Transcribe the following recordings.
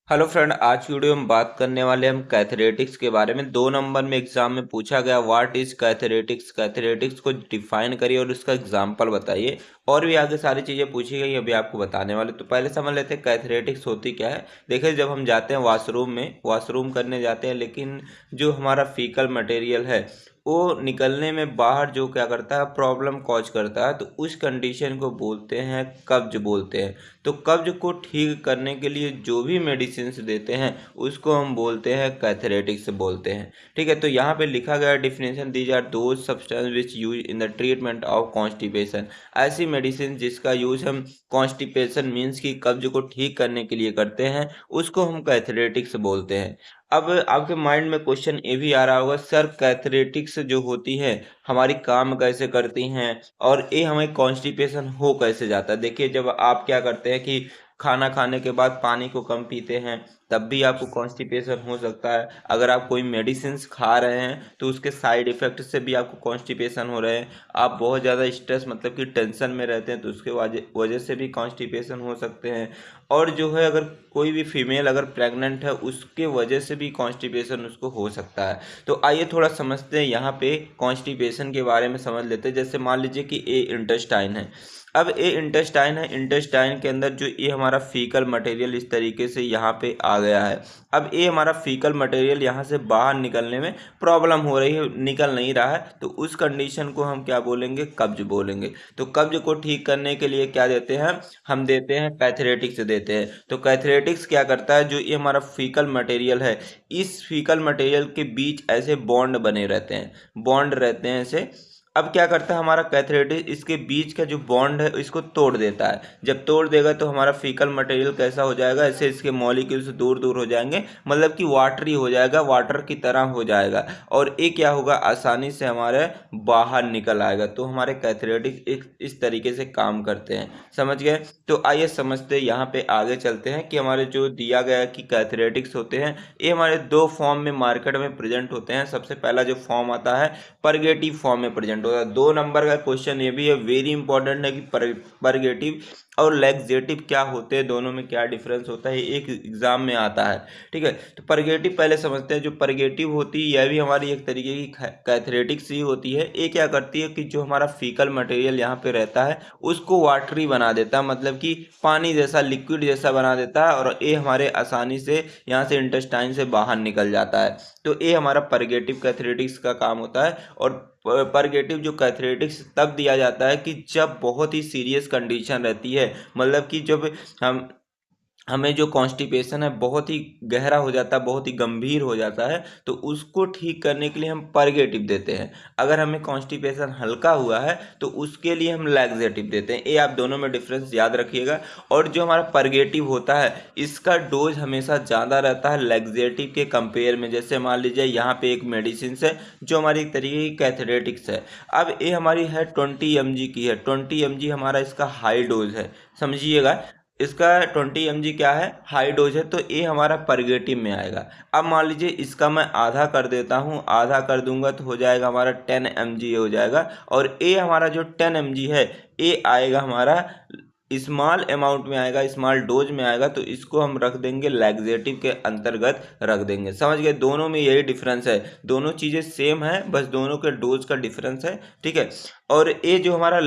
Hello friend, आज की video में बात करने वाले हम कैथरेटिक्स के बारे में। 2 नंबर में एग्जाम में पूछा गया व्हाट इज कैथरेटिक्स। कैथरेटिक्स को डिफाइन करिए और उसका एग्जाम्पल बताइए। और भी आगे सारी चीज़ें पूछी गई, अभी आपको बताने वाले। तो पहले समझ लेते हैं कैथरेटिक्स होती क्या है। देखिए, जब हम जाते हैं वॉशरूम करने जाते हैं, लेकिन जो हमारा फीकल मटेरियल है वो निकलने में बाहर जो क्या करता है, प्रॉब्लम कॉज करता है, तो उस कंडीशन को बोलते हैं कब्ज बोलते हैं। तो कब्ज को ठीक करने के लिए जो भी मेडिसिन देते हैं उसको हम बोलते हैं कैथरेटिक्स बोलते हैं। ठीक है, तो यहाँ पे लिखा गया definition, these are those substance which use in the treatment of constipation. ऐसी मेडिसिन जिसका यूज हम कॉन्स्टिपेशन मीन्स की कब्ज को ठीक करने के लिए करते हैं, उसको हम कैथरेटिक्स बोलते हैं। अब आपके माइंड में क्वेश्चन ये भी आ रहा होगा, सर कैथरेटिक्स जो होती है हमारी काम कैसे करती हैं और ये हमें कॉन्स्टिपेशन हो कैसे जाता है। देखिए, जब आप क्या करते हैं कि खाना खाने के बाद पानी को कम पीते हैं, तब भी आपको कॉन्स्टिपेशन हो सकता है। अगर आप कोई मेडिसिन खा रहे हैं तो उसके साइड इफेक्ट से भी आपको कॉन्स्टिपेशन हो रहे हैं। आप बहुत ज़्यादा स्ट्रेस मतलब कि टेंशन में रहते हैं तो उसके वजह से भी कॉन्स्टिपेशन हो सकते हैं। और जो है, अगर कोई भी फीमेल अगर प्रेग्नेंट है उसके वजह से भी कॉन्स्टिपेशन उसको हो सकता है। तो आइए थोड़ा समझते हैं, यहाँ पे कॉन्स्टिपेशन के बारे में समझ लेते हैं। जैसे मान लीजिए कि ए इंटेस्टाइन है। अब ये इंटेस्टाइन है, इंटेस्टाइन के अंदर जो ये हमारा फीकल मटेरियल इस तरीके से यहाँ पे आ गया है। अब ये हमारा फीकल मटेरियल यहाँ से बाहर निकलने में प्रॉब्लम हो रही है, निकल नहीं रहा है, तो उस कंडीशन को हम क्या बोलेंगे, कब्ज बोलेंगे। तो कब्ज को ठीक करने के लिए क्या देते हैं, हम देते हैं कैथरेटिक्स देते हैं। तो कैथरेटिक्स क्या करता है, जो ये हमारा फीकल मटेरियल है, इस फीकल मटेरियल के बीच ऐसे बॉन्ड बने रहते हैं, बॉन्ड रहते हैं ऐसे। अब क्या करता है हमारा कैथरेटिक्स, इसके बीच का जो बॉन्ड है इसको तोड़ देता है। जब तोड़ देगा तो हमारा फीकल मटेरियल कैसा हो जाएगा, ऐसे इसके मॉलिक्यूल्स दूर दूर हो जाएंगे, मतलब कि वाटरी हो जाएगा, वाटर की तरह हो जाएगा। और ये क्या होगा, आसानी से हमारे बाहर निकल आएगा। तो हमारे कैथरेटिक्स इस तरीके से काम करते हैं, समझ गए। तो आइए समझते हैं, यहाँ पे आगे चलते हैं कि हमारे जो दिया गया है कि कैथरेटिक्स होते हैं, ये हमारे 2 फॉर्म में मार्केट में प्रेजेंट होते हैं। सबसे पहला जो फॉर्म आता है परगेटिव फॉर्म में प्रेजेंट होता है। 2 नंबर का क्वेश्चन ये भी है, वेरी इंपॉर्टेंट है कि परगेटिव और लैक्सेटिव क्या होते हैं, दोनों में क्या डिफरेंस होता है, एक एग्जाम में आता है। ठीक है, तो परगेटिव पहले समझते हैं। जो परगेटिव होती है यह भी हमारी एक तरीके की कैथरेटिक्स ही होती है। ये क्या करती है कि जो हमारा फीकल मटेरियल यहाँ पे रहता है उसको वाटरी बना देता है, मतलब कि पानी जैसा, लिक्विड जैसा बना देता है, और ये हमारे आसानी से यहाँ से इंटेस्टाइन से बाहर निकल जाता है। तो ये हमारा परगेटिव कैथरेटिक्स का काम होता है। और परगेटिव जो कैथरेटिक्स तब दिया जाता है कि जब बहुत ही सीरियस कंडीशन रहती है, मतलब कि जब हम हमें जो कॉन्स्टिपेशन है बहुत ही गहरा हो जाता है, बहुत ही गंभीर हो जाता है, तो उसको ठीक करने के लिए हम परगेटिव देते हैं। अगर हमें कॉन्स्टिपेशन हल्का हुआ है तो उसके लिए हम लैक्सेटिव देते हैं। ये आप दोनों में डिफरेंस याद रखिएगा। और जो हमारा परगेटिव होता है इसका डोज हमेशा ज़्यादा रहता है लैक्सेटिव के कंपेयर में। जैसे मान लीजिए यहाँ पे एक मेडिसिन है जो हमारी एक तरीके की कैथरेटिक्स है। अब ये हमारी है 20 mg की है, 20 mg हमारा इसका हाई डोज है, समझिएगा। इसका 20 mg क्या है, हाई डोज है, तो ये हमारा परगेटिव में आएगा। अब मान लीजिए इसका मैं आधा कर देता हूँ, आधा कर दूंगा तो हो जाएगा हमारा 10 mg हो जाएगा। और ये हमारा जो 10 mg है ये आएगा हमारा स्मॉल अमाउंट में आएगा, स्मॉल डोज में आएगा, तो इसको हम रख देंगे लैक्सेटिव के अंतर्गत रख देंगे। समझ गए, दोनों में यही डिफरेंस है, दोनों चीज़ें सेम है, बस दोनों के डोज का डिफरेंस है। ठीक है, और ये जो हमारा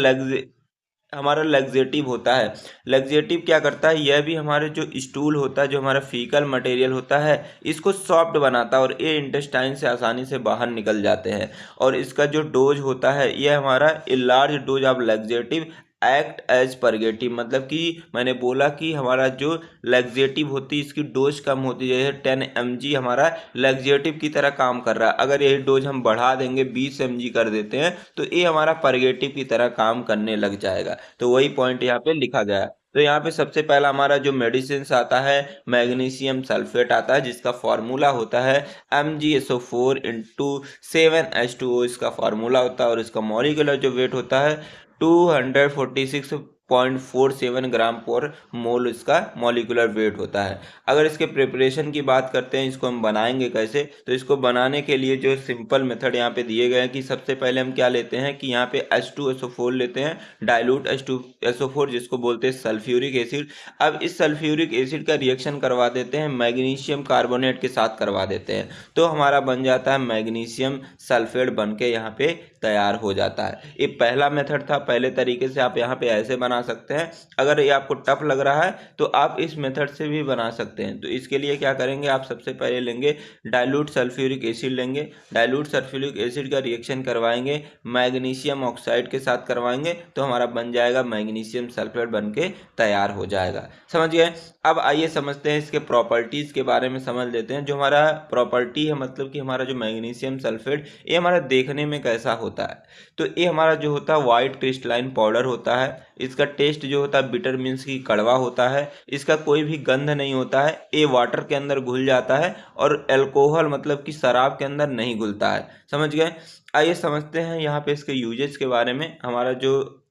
लैक्सेटिव होता है, लैक्सेटिव क्या करता है, यह भी हमारे जो स्टूल होता है, जो हमारा फीकल मटेरियल होता है, इसको सॉफ्ट बनाता है और ये इंटेस्टाइन से आसानी से बाहर निकल जाते हैं। और इसका जो डोज होता है यह हमारा a large dose of laxative act as purgative, मतलब कि मैंने बोला कि हमारा जो लैक्सेटिव होती है इसकी डोज कम होती है। 10 mg हमारा लैक्सेटिव की तरह काम कर रहा है, अगर यही डोज हम बढ़ा देंगे 20 mg कर देते हैं तो ये हमारा परगेटिव की तरह काम करने लग जाएगा। तो वही पॉइंट यहाँ पे लिखा गया है। तो यहाँ पे सबसे पहला हमारा जो मेडिसिन आता है मैग्नीशियम सल्फेट आता है, जिसका फॉर्मूला होता है MgSO4 × 7H2O, इसका फॉर्मूला होता है। और इसका मॉलिक्यूलर जो वेट होता है 246 0.47 ग्राम पर मोल इसका मॉलिक्यूलर वेट होता है। अगर इसके प्रिपरेशन की बात करते हैं, इसको हम बनाएंगे कैसे, तो इसको बनाने के लिए जो सिंपल मेथड यहाँ पे दिए गए हैं कि सबसे पहले हम क्या लेते हैं कि यहाँ पे H2SO4 लेते हैं, डाइल्यूट H2SO4 जिसको बोलते हैं सल्फ्यूरिक एसिड। अब इस सल्फ्यूरिक एसिड का रिएक्शन करवा देते हैं मैग्नीशियम कार्बोनेट के साथ करवा देते हैं, तो हमारा बन जाता है मैग्नीशियम सल्फेट बन के यहाँ पे तैयार हो जाता है। ये पहला मेथड था, पहले तरीके से आप यहाँ पे ऐसे बना सकते हैं। अगर ये आपको टफ लग रहा है तो आप इस मेथड से भी बना सकते हैं। तो इसके लिए क्या करेंगे, आप सबसे पहले लेंगे डाइल्यूट सल्फ्यूरिक एसिड लेंगे, डाइल्यूट सल्फ्यूरिक एसिड का रिएक्शन करवाएंगे मैग्नीशियम ऑक्साइड के साथ करवाएंगे, तो हमारा बन जाएगा मैग्नीशियम सल्फेट बन के तैयार हो जाएगा। समझ गए। अब आइए समझते हैं इसके प्रॉपर्टीज़ के बारे में, समझ लेते हैं। जो हमारा प्रॉपर्टी है, मतलब कि हमारा जो मैग्नीशियम सल्फेट, ये हमारा देखने में कैसा होता है, तो ये हमारा जो होता है वाइट क्रिस्टलाइन पाउडर होता है। इसका टेस्ट जो होता है बिटर मीन्स की कड़वा होता है। इसका कोई भी गंध नहीं होता है। ये वाटर के अंदर घुल जाता है और अल्कोहल मतलब कि शराब के अंदर नहीं घुलता है। समझ गए। आइए समझते हैं यहाँ पे इसके यूजेस के बारे में। हमारा जो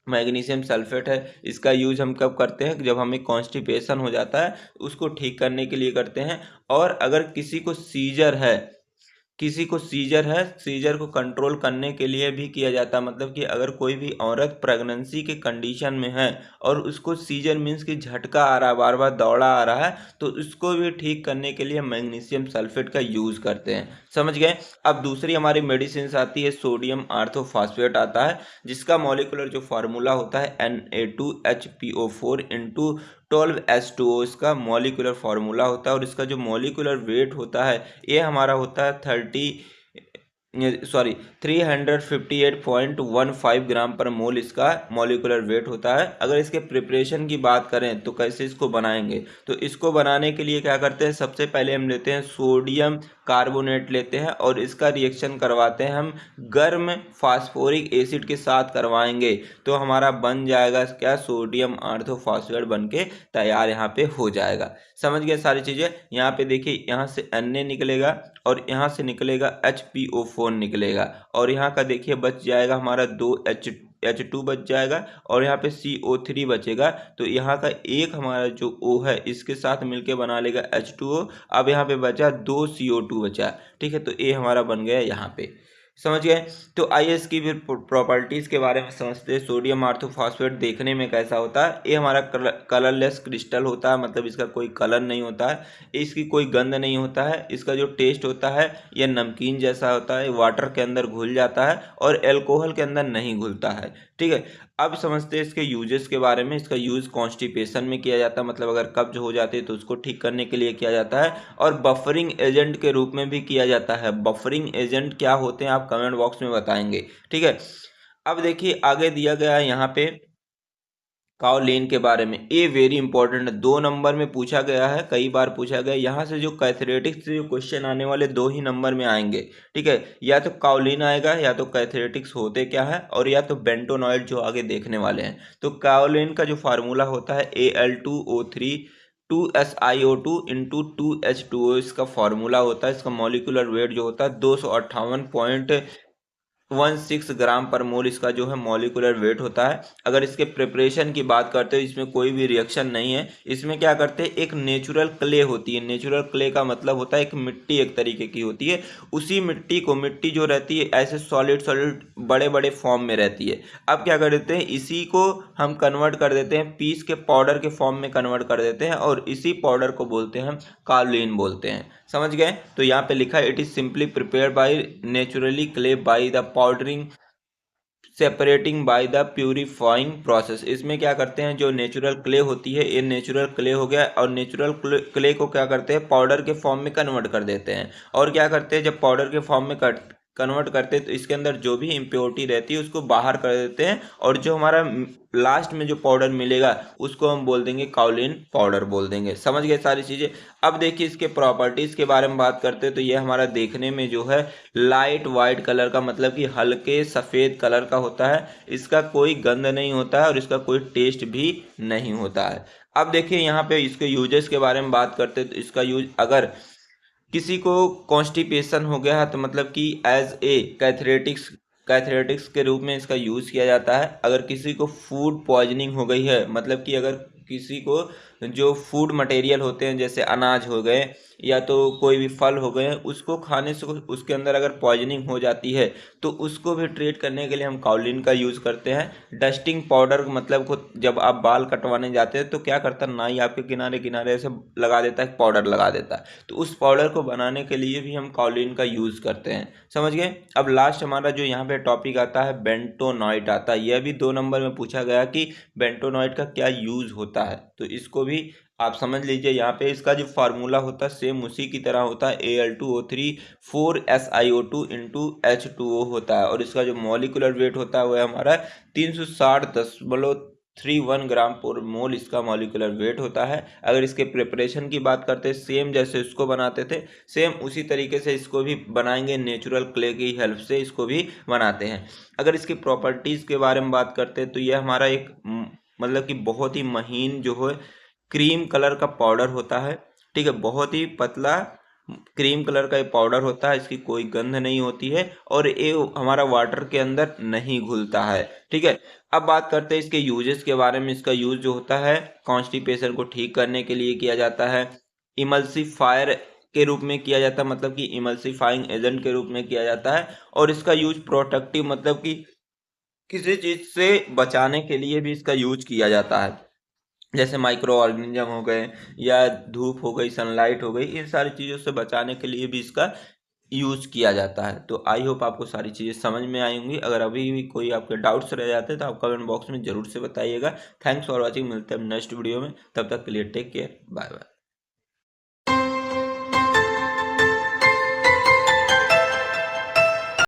मैग्नीशियम सल्फेट है, इसका यूज हम कब करते हैं, जब हमें कॉन्स्टिपेशन हो जाता है उसको ठीक करने के लिए करते हैं। और अगर किसी को सीजर है, सीजर को कंट्रोल करने के लिए भी किया जाता है। मतलब कि अगर कोई भी औरत प्रेगनेंसी के कंडीशन में है और उसको सीजर मीन्स कि झटका आ रहा है, बार बार दौड़ा आ रहा है, तो उसको भी ठीक करने के लिए मैग्नीशियम सल्फेट का यूज़ करते हैं। समझ गए। अब दूसरी हमारी मेडिसिन आती है, सोडियम आर्थोफॉस्फेट आता है, जिसका मॉलिक्यूलर जो फार्मूला होता है Na2HPO4 इंटू 12H2O इसका मॉलिक्यूलर फार्मूला होता है। और इसका जो मॉलिक्यूलर वेट होता है ये हमारा होता है 358.15 ग्राम पर मोल इसका मॉलिक्यूलर वेट होता है। अगर इसके प्रिपरेशन की बात करें तो कैसे इसको बनाएंगे, तो इसको बनाने के लिए क्या करते हैं, सबसे पहले हम लेते हैं सोडियम कार्बोनेट लेते हैं और इसका रिएक्शन करवाते हैं हम गर्म फास्फोरिक एसिड के साथ करवाएंगे, तो हमारा बन जाएगा क्या, सोडियम आर्थोफॉस्फेट बन के तैयार यहाँ पे हो जाएगा। समझ गए सारी चीज़ें। यहाँ पे देखिए, यहाँ से Na निकलेगा और यहाँ से निकलेगा HPO4 निकलेगा, और यहाँ का देखिए बच जाएगा हमारा 2H2 बच जाएगा और यहाँ पे CO3 बचेगा। तो यहाँ का एक हमारा जो O है इसके साथ मिलके बना लेगा H2O। अब यहाँ पे बचा 2 CO2 बचा, ठीक है। तो ये हमारा बन गया यहाँ पे। समझ गए। तो आइए इसकी फिर प्रॉपर्टीज़ के बारे में समझते हैं। सोडियम आर्थोफॉस्फेट देखने में कैसा होता है, ये हमारा कलरलेस क्रिस्टल होता है, मतलब इसका कोई कलर नहीं होता है, इसकी कोई गंध नहीं होता है। इसका जो टेस्ट होता है ये नमकीन जैसा होता है, वाटर के अंदर घुल जाता है और अल्कोहल के अंदर नहीं घुलता है, ठीक है। अब समझते हैं इसके यूजेस के बारे में। इसका यूज़ कॉन्स्टिपेशन में किया जाता है, मतलब अगर कब्ज हो जाती है तो उसको ठीक करने के लिए किया जाता है, और बफरिंग एजेंट के रूप में भी किया जाता है। बफरिंग एजेंट क्या होते हैं आप कमेंट बॉक्स में बताएंगे, ठीक है। अब देखिए आगे दिया गया है यहाँ पे काओलिन के बारे में। ये वेरी इंपॉर्टेंट है, 2 नंबर में पूछा गया है, कई बार पूछा गया। यहाँ से जो कैथरेटिक्स से जो क्वेश्चन आने वाले 2 ही नंबर में आएंगे, ठीक है। या तो काओलिन आएगा या तो कैथरेटिक्स होते क्या है, और या तो बेंटोनॉइड जो आगे देखने वाले हैं। तो काओलिन का जो फार्मूला होता है Al2O3 2SiO2 इंटू 2H2O इसका फार्मूला होता है। इसका मॉलिक्यूलर वेट जो होता है 258.16 ग्राम पर मोल इसका जो है मॉलिक्यूलर वेट होता है। अगर इसके प्रिपरेशन की बात करते हो, इसमें कोई भी रिएक्शन नहीं है। इसमें क्या करते हैं, एक नेचुरल क्ले होती है। नेचुरल क्ले का मतलब होता है एक मिट्टी एक तरीके की होती है, उसी मिट्टी को, मिट्टी जो रहती है ऐसे सॉलिड सॉलिड बड़े बड़े फॉर्म में रहती है। अब क्या कर देते हैं, इसी को हम कन्वर्ट कर देते हैं, पीस के पाउडर के फॉर्म में कन्वर्ट कर देते हैं, और इसी पाउडर को बोलते हैं हम काओलिन बोलते हैं। समझ गए। तो यहाँ पे लिखा है it is simply prepared by naturally clay by the powdering separating by the purifying process. इसमें क्या करते हैं, जो नेचुरल क्ले होती है, ये नेचुरल क्ले हो गया, और नेचुरल क्ले को क्या करते हैं, पाउडर के फॉर्म में कन्वर्ट कर देते हैं। और क्या करते हैं, जब पाउडर के फॉर्म में कन्वर्ट करते हैं तो इसके अंदर जो भी इम्प्योरिटी रहती है उसको बाहर कर देते हैं, और जो हमारा लास्ट में जो पाउडर मिलेगा उसको हम बोल देंगे काओलिन पाउडर बोल देंगे। समझ गए सारी चीज़ें। अब देखिए इसके प्रॉपर्टीज़ के बारे में बात करते हैं, तो ये हमारा देखने में जो है लाइट वाइट कलर का, मतलब कि हल्के सफ़ेद कलर का होता है। इसका कोई गंध नहीं होता है और इसका कोई टेस्ट भी नहीं होता है। अब देखिए यहाँ पे इसके यूजेस के बारे में बात करते हैं, तो इसका यूज अगर किसी को कॉन्स्टिपेशन हो गया है तो मतलब कि एज ए कैथरेटिक्स कैथरेटिक्स के रूप में इसका यूज़ किया जाता है। अगर किसी को फूड पॉइजनिंग हो गई है, मतलब कि अगर किसी को जो फूड मटेरियल होते हैं जैसे अनाज हो गए या तो कोई भी फल हो गए, उसको खाने से उसके अंदर अगर पॉइजनिंग हो जाती है तो उसको भी ट्रीट करने के लिए हम काउलिन का यूज़ करते हैं। डस्टिंग पाउडर मतलब को जब आप बाल कटवाने जाते हैं तो क्या करता है, नाई आपके किनारे किनारे ऐसे लगा देता है, पाउडर लगा देता है, तो उस पाउडर को बनाने के लिए भी हम काउलिन का यूज़ करते हैं। समझ गए। अब लास्ट हमारा जो यहाँ पे टॉपिक आता है बेंटोनॉइट आता है। यह भी 2 नंबर में पूछा गया कि बेंटोनॉइट का क्या यूज़ होता है, तो इसको भी आप समझ लीजिए। यहाँ पे इसका जो फार्मूला होता है सेम उसी की तरह होता है, Al2O3 4SiO2 इंटू H2O होता है, और इसका जो मॉलिकुलर वेट होता है वह हमारा 360.31 ग्राम पर मोल इसका मॉलिकुलर वेट होता है। अगर इसके प्रिपरेशन की बात करते हैं, सेम जैसे इसको बनाते थे सेम उसी तरीके से इसको भी बनाएंगे, नेचुरल क्ले की हेल्प से इसको भी बनाते हैं। अगर इसकी प्रॉपर्टीज़ के बारे में बात करते हैं तो यह हमारा एक मतलब कि बहुत ही महीन जो है क्रीम कलर का पाउडर होता है। ठीक है, बहुत ही पतला क्रीम कलर का ये पाउडर होता है, इसकी कोई गंध नहीं होती है और ये हमारा वाटर के अंदर नहीं घुलता है। ठीक है, अब बात करते हैं इसके यूजेस के बारे में। इसका यूज जो होता है कॉन्स्टिपेशन को ठीक करने के लिए किया जाता है, इमल्सिफायर के रूप में किया जाता है, मतलब कि इमल्सिफाइंग एजेंट के रूप में किया जाता है, और इसका यूज प्रोटेक्टिव मतलब कि किसी चीज से बचाने के लिए भी इसका यूज किया जाता है, जैसे माइक्रो ऑर्गेनिज्म हो गए या धूप हो गई, सनलाइट हो गई, इन सारी चीज़ों से बचाने के लिए भी इसका यूज किया जाता है। तो आई होप आपको सारी चीज़ें समझ में आई होंगी। अगर अभी भी कोई आपके डाउट्स रह जाते हैं तो आप कमेंट बॉक्स में जरूर से बताइएगा। थैंक्स फॉर वॉचिंग, मिलते हैं नेक्स्ट वीडियो में, तब तक के लिए टेक केयर, बाय बाय।